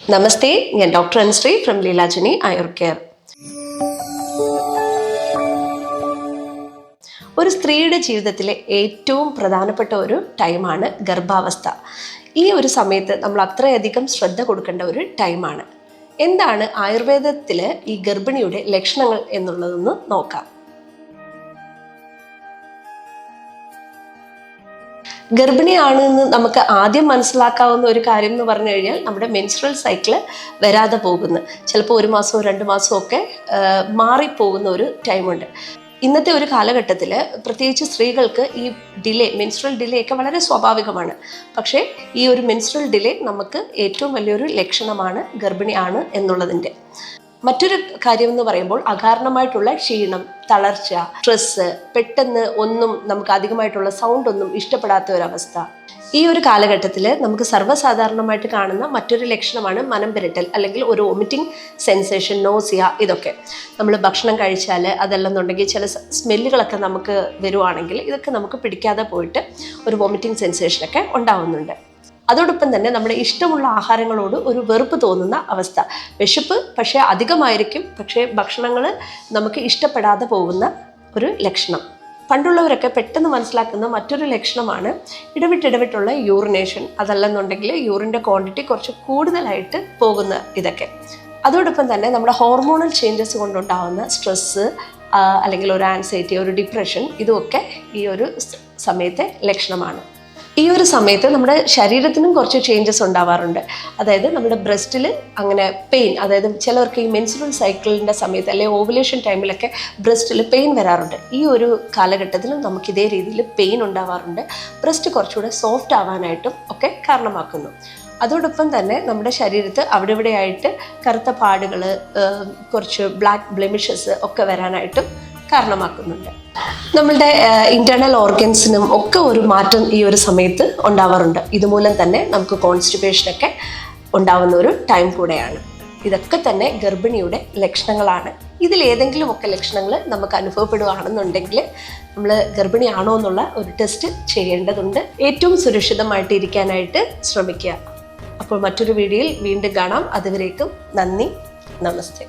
നമസ്തേ, ഞാൻ doctor Anushree from Leelajani Ayur care. ഒരു സ്ത്രീയുടെ ജീവിതത്തിലെ ഏറ്റവും പ്രധാനപ്പെട്ട ഒരു ടൈമാണ് ഗർഭാവസ്ഥ. ഈ ഒരു സമയത്ത് നമ്മൾ അത്രയധികം ശ്രദ്ധ കൊടുക്കേണ്ട ഒരു ടൈമാണ്. എന്താണ് ആയുർവേദത്തിൽ ഈ ഗർഭിണിയുടെ ലക്ഷണങ്ങൾ എന്നുള്ളതെന്ന് നോക്കാം. ഗർഭിണിയാണെന്ന് നമുക്ക് ആദ്യം മനസ്സിലാക്കാവുന്ന ഒരു കാര്യം എന്ന് പറഞ്ഞു കഴിഞ്ഞാൽ നമ്മുടെ മെൻസ്ട്രൽ സൈക്കിള് വരാതെ പോകുന്നു. ചിലപ്പോൾ 1 മാസമോ 2 മാസമോ ഒക്കെ മാറിപ്പോകുന്ന ഒരു ടൈമുണ്ട്. ഇന്നത്തെ ഒരു കാലഘട്ടത്തിൽ പ്രത്യേകിച്ച് സ്ത്രീകൾക്ക് ഈ മെൻസ്ട്രൽ ഡിലേ ഒക്കെ വളരെ സ്വാഭാവികമാണ്. പക്ഷേ ഈ ഒരു മെൻസ്ട്രൽ ഡിലേ നമുക്ക് ഏറ്റവും വലിയൊരു ലക്ഷണമാണ് ഗർഭിണിയാണ് എന്നുള്ളതിൻ്റെ. മറ്റൊരു കാര്യം എന്ന് പറയുമ്പോൾ അകാരണമായിട്ടുള്ള ക്ഷീണം, തളർച്ച, സ്ട്രെസ്സ്, പെട്ടെന്ന് ഒന്നും നമുക്ക് അധികമായിട്ടുള്ള സൗണ്ട് ഒന്നും ഇഷ്ടപ്പെടാത്ത ഒരവസ്ഥ. ഈ ഒരു കാലഘട്ടത്തിൽ നമുക്ക് സർവ്വസാധാരണമായിട്ട് കാണുന്ന മറ്റൊരു ലക്ഷണമാണ് മനം പുരട്ടൽ അല്ലെങ്കിൽ ഒരു വോമിറ്റിംഗ് സെൻസേഷൻ, നോസിയ. ഇതൊക്കെ നമ്മൾ ഭക്ഷണം കഴിച്ചാൽ അതല്ലെന്നുണ്ടെങ്കിൽ ചില സ്മെല്ലുകളൊക്കെ നമുക്ക് വരുവാണെങ്കിൽ ഇതൊക്കെ നമുക്ക് പിടിക്കാതെ പോയിട്ട് ഒരു വോമിറ്റിംഗ് സെൻസേഷനൊക്കെ ഉണ്ടാവുന്നുണ്ട്. അതോടൊപ്പം തന്നെ നമ്മുടെ ഇഷ്ടമുള്ള ആഹാരങ്ങളോട് ഒരു വെറുപ്പ് തോന്നുന്ന അവസ്ഥ. വിശപ്പ് പക്ഷേ അധികമായിരിക്കും, പക്ഷേ ഭക്ഷണങ്ങൾ നമുക്ക് ഇഷ്ടപ്പെടാതെ പോകുന്ന ഒരു ലക്ഷണം. പണ്ടുള്ളവരൊക്കെ പെട്ടെന്ന് മനസ്സിലാക്കുന്ന മറ്റൊരു ലക്ഷണമാണ് ഇടവിട്ടുള്ള യൂറിനേഷൻ. അതല്ലെന്നുണ്ടെങ്കിൽ യൂറിൻ്റെ ക്വാണ്ടിറ്റി കുറച്ച് കൂടുതലായിട്ട് പോകുന്ന ഇതൊക്കെ. അതോടൊപ്പം തന്നെ നമ്മുടെ ഹോർമോണൽ ചേഞ്ചസ് കൊണ്ടുണ്ടാകുന്ന സ്ട്രെസ്സ് അല്ലെങ്കിൽ ഒരു ആൻസൈറ്റി, ഒരു ഡിപ്രഷൻ, ഇതുമൊക്കെ ഈ ഒരു സമയത്തെ ലക്ഷണമാണ്. ഈ ഒരു സമയത്ത് നമ്മുടെ ശരീരത്തിനും കുറച്ച് ചേഞ്ചസ് ഉണ്ടാവാറുണ്ട്. അതായത് നമ്മുടെ ബ്രസ്റ്റിൽ അങ്ങനെ പെയിൻ, അതായത് ചിലവർക്ക് ഈ മെൻസ്ട്രൽ സൈക്കിളിൻ്റെ സമയത്ത് അല്ലെങ്കിൽ ഓവുലേഷൻ ടൈമിലൊക്കെ ബ്രസ്റ്റിൽ പെയിൻ വരാറുണ്ട്. ഈ ഒരു കാലഘട്ടത്തിൽ നമുക്ക് ഇതേ രീതിയിൽ പെയിൻ ഉണ്ടാവാറുണ്ട്. ബ്രസ്റ്റ് കുറച്ചുകൂടെ സോഫ്റ്റ് ആവാനായിട്ടും ഒക്കെ കാരണമാക്കുന്നു. അതോടൊപ്പം തന്നെ നമ്മുടെ ശരീരത്ത് അവിടെ ഇവിടെയായിട്ട് കറുത്ത പാടുകൾ, കുറച്ച് ബ്ലാക്ക് ബ്ലെമിഷസ് ഒക്കെ വരാനായിട്ടും കാരണമാക്കുന്നുണ്ട്. നമ്മളുടെ ഇൻറ്റേർണൽ ഓർഗൻസിനും ഒക്കെ ഒരു മാറ്റം ഈ ഒരു സമയത്ത് ഉണ്ടാവാറുണ്ട്. ഇതുമൂലം തന്നെ നമുക്ക് കോൺസ്റ്റിപ്പേഷനൊക്കെ ഉണ്ടാവുന്ന ഒരു ടൈം കൂടെയാണ്. ഇതൊക്കെ തന്നെ ഗർഭിണിയുടെ ലക്ഷണങ്ങളാണ്. ഇതിലേതെങ്കിലും ഒക്കെ ലക്ഷണങ്ങൾ നമുക്ക് അനുഭവപ്പെടുകയാണെന്നുണ്ടെങ്കിൽ നമ്മൾ ഗർഭിണിയാണോ എന്നുള്ള ഒരു ടെസ്റ്റ് ചെയ്യേണ്ടതുണ്ട്. ഏറ്റവും സുരക്ഷിതമായിട്ട് ഇരിക്കാനായിട്ട് ശ്രമിക്കുക. അപ്പോൾ മറ്റൊരു വീഡിയോയിൽ വീണ്ടും കാണാം. അതുവരേക്കും നന്ദി, നമസ്തേ.